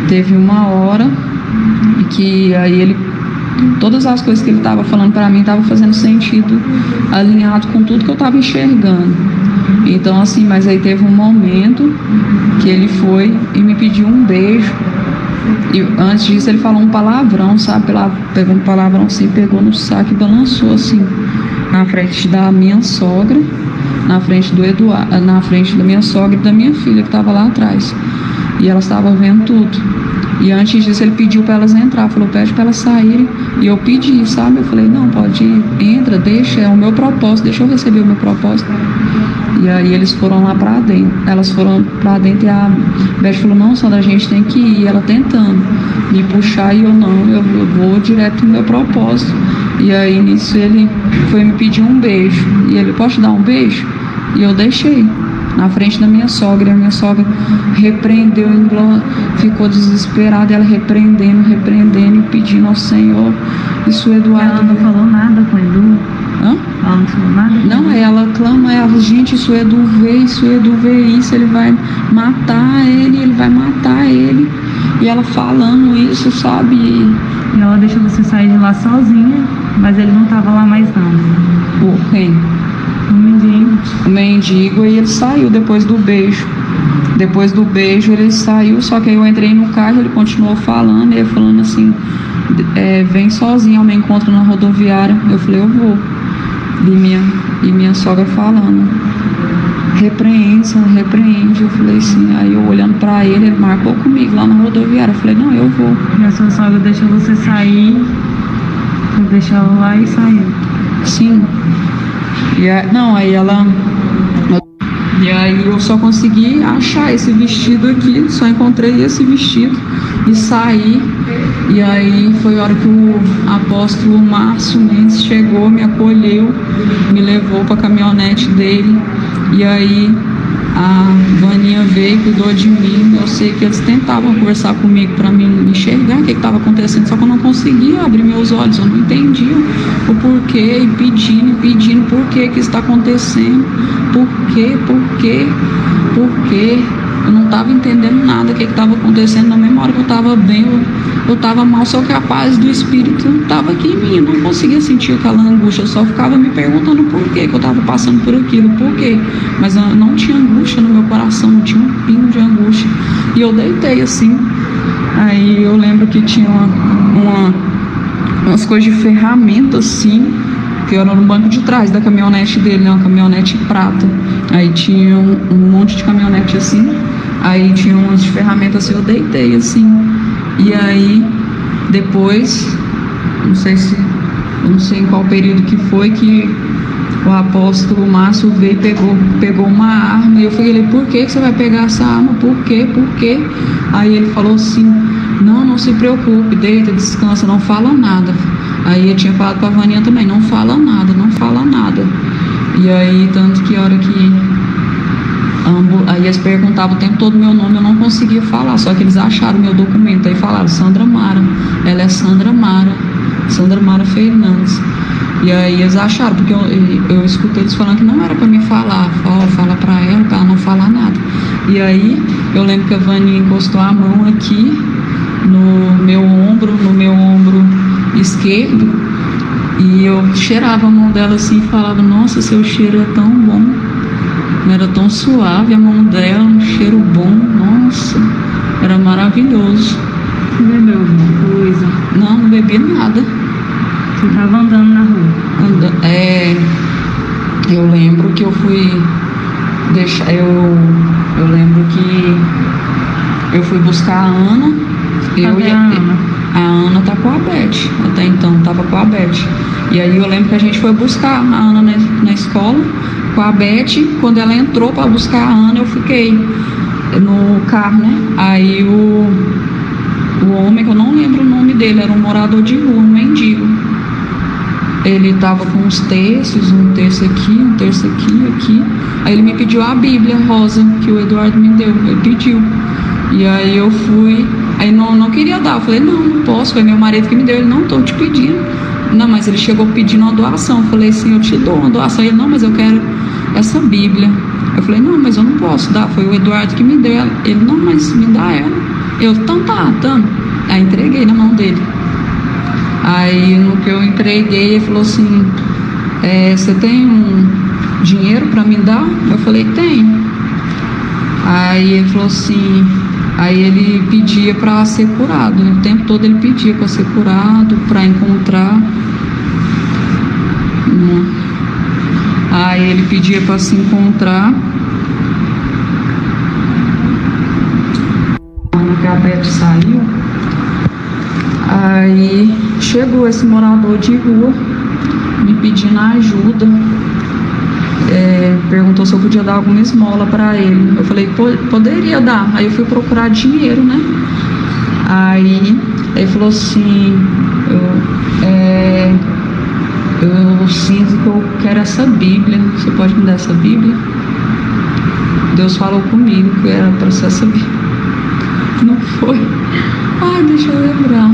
teve uma hora que aí ele, todas as coisas que ele estava falando para mim estavam fazendo sentido, alinhado com tudo que eu estava enxergando. Então assim, mas aí teve um momento que ele foi e me pediu um beijo. E antes disso ele falou um palavrão, sabe? Pegou um palavrão assim, pegou no saco e balançou assim, na frente da minha sogra, na frente do Eduardo, na frente da minha sogra e da minha filha que estava lá atrás. E elas estavam vendo tudo. E antes disso ele pediu para elas entrar, falou, pede para elas saírem. E eu pedi, sabe? Eu falei, não, pode ir, entra, deixa, é o meu propósito, deixa eu receber o meu propósito. E aí eles foram lá para dentro. Elas foram para dentro e a Beth falou, não, Sandra, a gente tem que ir. E ela tentando me puxar e eu não, eu vou direto no meu propósito. E aí nisso ele foi me pedir um beijo. E ele, posso te dar um beijo? E eu deixei na frente da minha sogra. E a minha sogra repreendeu, ficou desesperada, ela repreendendo e pedindo ao Senhor. Isso o Eduardo... Ela não falou nada com o Edu? Hã? Ela não falou nada? Não, ela clama, gente, isso o Edu vê isso, ele vai matar ele. E ela falando isso, sabe? E ela deixou você sair de lá sozinha, mas ele não tava lá mais não. Quem? O mendigo. O mendigo, e ele saiu depois do beijo. Depois do beijo ele saiu, só que aí eu entrei no carro, ele continuou falando, ele falando assim, vem sozinho ao meu encontro na rodoviária. Eu falei, eu vou. E minha sogra falando, repreende. Eu falei assim, aí eu olhando pra ele marcou comigo lá na rodoviária. Eu falei, não, eu vou. E a sua sogra deixou você sair, deixou ela lá e saiu? Sim. Aí ela... E aí eu só consegui achar esse vestido aqui, só encontrei esse vestido e saí. E aí foi a hora que o apóstolo Márcio Mendes chegou, me acolheu, me levou para a caminhonete dele. E aí a Vaninha veio, cuidou de mim. Eu sei que eles tentavam conversar comigo para me enxergar o que estava acontecendo, só que eu não conseguia abrir meus olhos, eu não entendia o porquê, e pedindo por que está acontecendo, por quê? Eu não estava entendendo nada o que estava acontecendo. Na mesma hora que eu estava bem, eu estava mal, só que a paz do Espírito não estava aqui em mim. Eu não conseguia sentir aquela angústia, eu só ficava me perguntando por que eu estava passando por aquilo, por quê. Mas não tinha angústia no meu coração, não tinha um pingo de angústia. E eu deitei assim. Aí eu lembro que tinha umas coisas de ferramenta assim, que era no banco de trás da caminhonete dele, né? Uma caminhonete prata. Aí tinha um monte de caminhonete assim. Aí tinha umas ferramentas assim, eu deitei assim. E aí depois, eu não sei em qual período que foi, que o apóstolo Márcio veio e pegou uma arma. E eu falei, por que você vai pegar essa arma? Por quê? Por quê? Aí ele falou assim, não se preocupe, deita, descansa, não fala nada. Aí eu tinha falado com a Vaninha também, não fala nada, não fala nada. E aí, tanto que a hora que aí eles perguntavam o tempo todo meu nome, eu não conseguia falar, só que eles acharam meu documento, aí falaram, Sandra Mara, ela é Sandra Mara Fernandes. E aí eles acharam, porque eu escutei eles falando que não era para me falar, fala para ela não falar nada. E aí eu lembro que a Vaninha encostou a mão aqui no meu ombro esquerdo, e eu cheirava a mão dela assim e falava, nossa, seu cheiro é tão bom, era tão suave a mão dela, um cheiro bom, nossa, era maravilhoso. Você bebeu alguma coisa? Não bebi nada. Você estava andando na rua? Eu lembro que eu fui deixar, eu lembro que eu fui buscar a Ana. A Ana tá com a Beth, até então tava com a Beth. E aí eu lembro que a gente foi buscar a Ana na escola com a Beth. Quando ela entrou para buscar a Ana, eu fiquei no carro, né? Aí o homem, que eu não lembro o nome dele, era um morador de rua, um mendigo. Ele tava com uns terços, um terço aqui. Aí ele me pediu a Bíblia rosa que o Eduardo me deu, ele pediu. E aí eu fui, aí não queria dar, eu falei, não posso, foi meu marido que me deu, ele, não, tô te pedindo. Não, mas ele chegou pedindo uma doação, eu falei assim, eu te dou uma doação. Ele, não, mas eu quero essa Bíblia. Eu falei, não, mas eu não posso dar, foi o Eduardo que me deu. Ele, não, mas me dá ela. Eu, então tá. Aí entreguei na mão dele. Aí no que eu entreguei, ele falou assim, você tem um dinheiro para me dar? Eu falei, tenho. Aí ele falou assim, aí ele pedia para ser curado, o tempo todo ele pedia para ser curado, para encontrar. Aí ele pedia para se encontrar. Quando a Beth saiu, aí chegou esse morador de rua me pedindo ajuda, perguntou se eu podia dar alguma esmola para ele. Eu falei, poderia dar. Aí eu fui procurar dinheiro, né? Aí ele falou assim, eu sinto que eu quero essa Bíblia, você pode me dar essa Bíblia? Deus falou comigo que era para ser essa Bíblia. Não foi. Ai, deixa eu lembrar.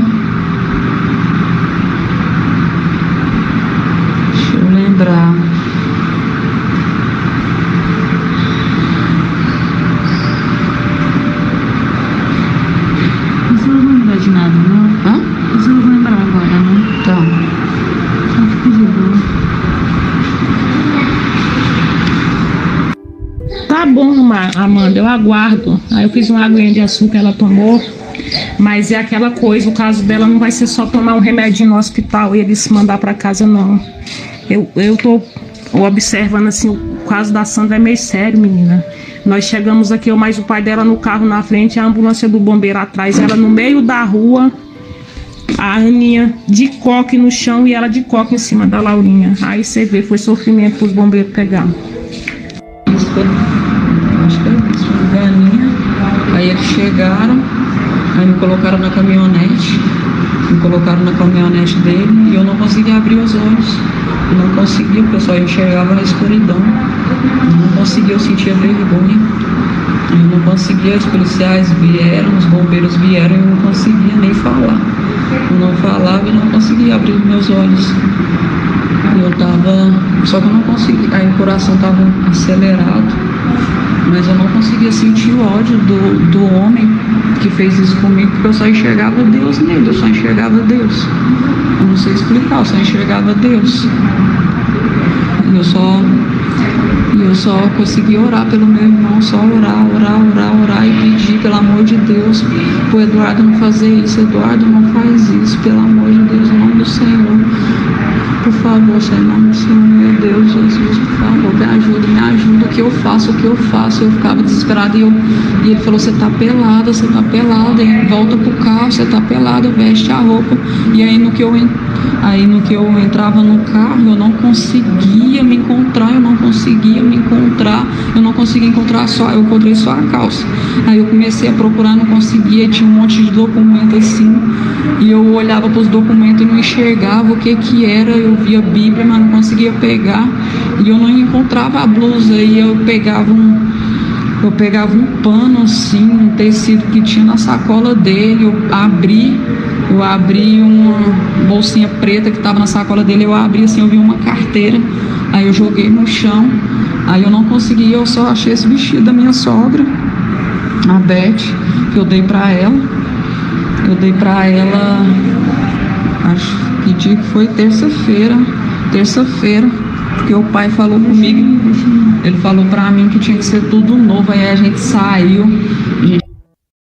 Você não lembra de nada, não? Hã? Você não vai lembrar agora, não? Tá. Só fica de boa. Tá bom, Amanda, eu aguardo. Aí eu fiz uma aguinha de açúcar, ela tomou. Mas é aquela coisa, o caso dela não vai ser só tomar um remédio no hospital e eles mandar para casa, não. Eu tô observando assim, o caso da Sandra é meio sério, menina. Nós chegamos aqui, eu mais o pai dela no carro na frente, a ambulância do bombeiro atrás, ela no meio da rua, a Aninha de coque no chão e ela de coque em cima da Laurinha. Aí você vê, foi sofrimento pros bombeiros pegar. Isso foi, acho que era isso, foi a Aninha. Aí eles chegaram, aí me colocaram na caminhonete, dele, e eu não conseguia abrir os olhos. Eu não conseguia, porque eu só enxergava na escuridão. Eu não conseguia, eu sentia vergonha. Eu não conseguia, os policiais vieram, os bombeiros vieram e eu não conseguia nem falar. Eu não falava e não conseguia abrir os meus olhos. Eu tava, só que eu não conseguia, aí o coração tava acelerado, mas eu não conseguia sentir o ódio do homem que fez isso comigo, porque eu só enxergava Deus nele, eu só enxergava Deus. Eu não sei explicar, eu só enxergava Deus. E eu só conseguia orar pelo meu irmão, só orar e pedir, pelo amor de Deus, pro Eduardo não fazer isso, Eduardo não faz isso, pelo amor de Deus, em nome do Senhor. por favor, Senhor, em nome do Senhor, meu Deus, Jesus, por favor, me ajuda, o que eu faço? Eu ficava desesperada e ele falou, você tá pelada, volta pro carro, você tá pelada, veste a roupa. E aí no que eu entrava no carro, eu não conseguia me encontrar, eu não conseguia encontrar eu encontrei só a calça. Aí eu comecei a procurar, não conseguia, tinha um monte de documento assim, e eu olhava para os documentos e não enxergava o que era, eu via a Bíblia, mas não conseguia pegar, e eu não encontrava a blusa, e eu pegava um pano assim, um tecido que tinha na sacola dele, eu abri uma bolsinha preta que estava na sacola dele, eu abri assim, eu vi uma carteira, aí eu joguei no chão, aí eu não consegui, eu só achei esse vestido da minha sogra, a Beth, que eu dei pra ela, acho que dia que foi terça-feira, porque o pai falou comigo, ele falou pra mim que tinha que ser tudo novo, aí a gente saiu,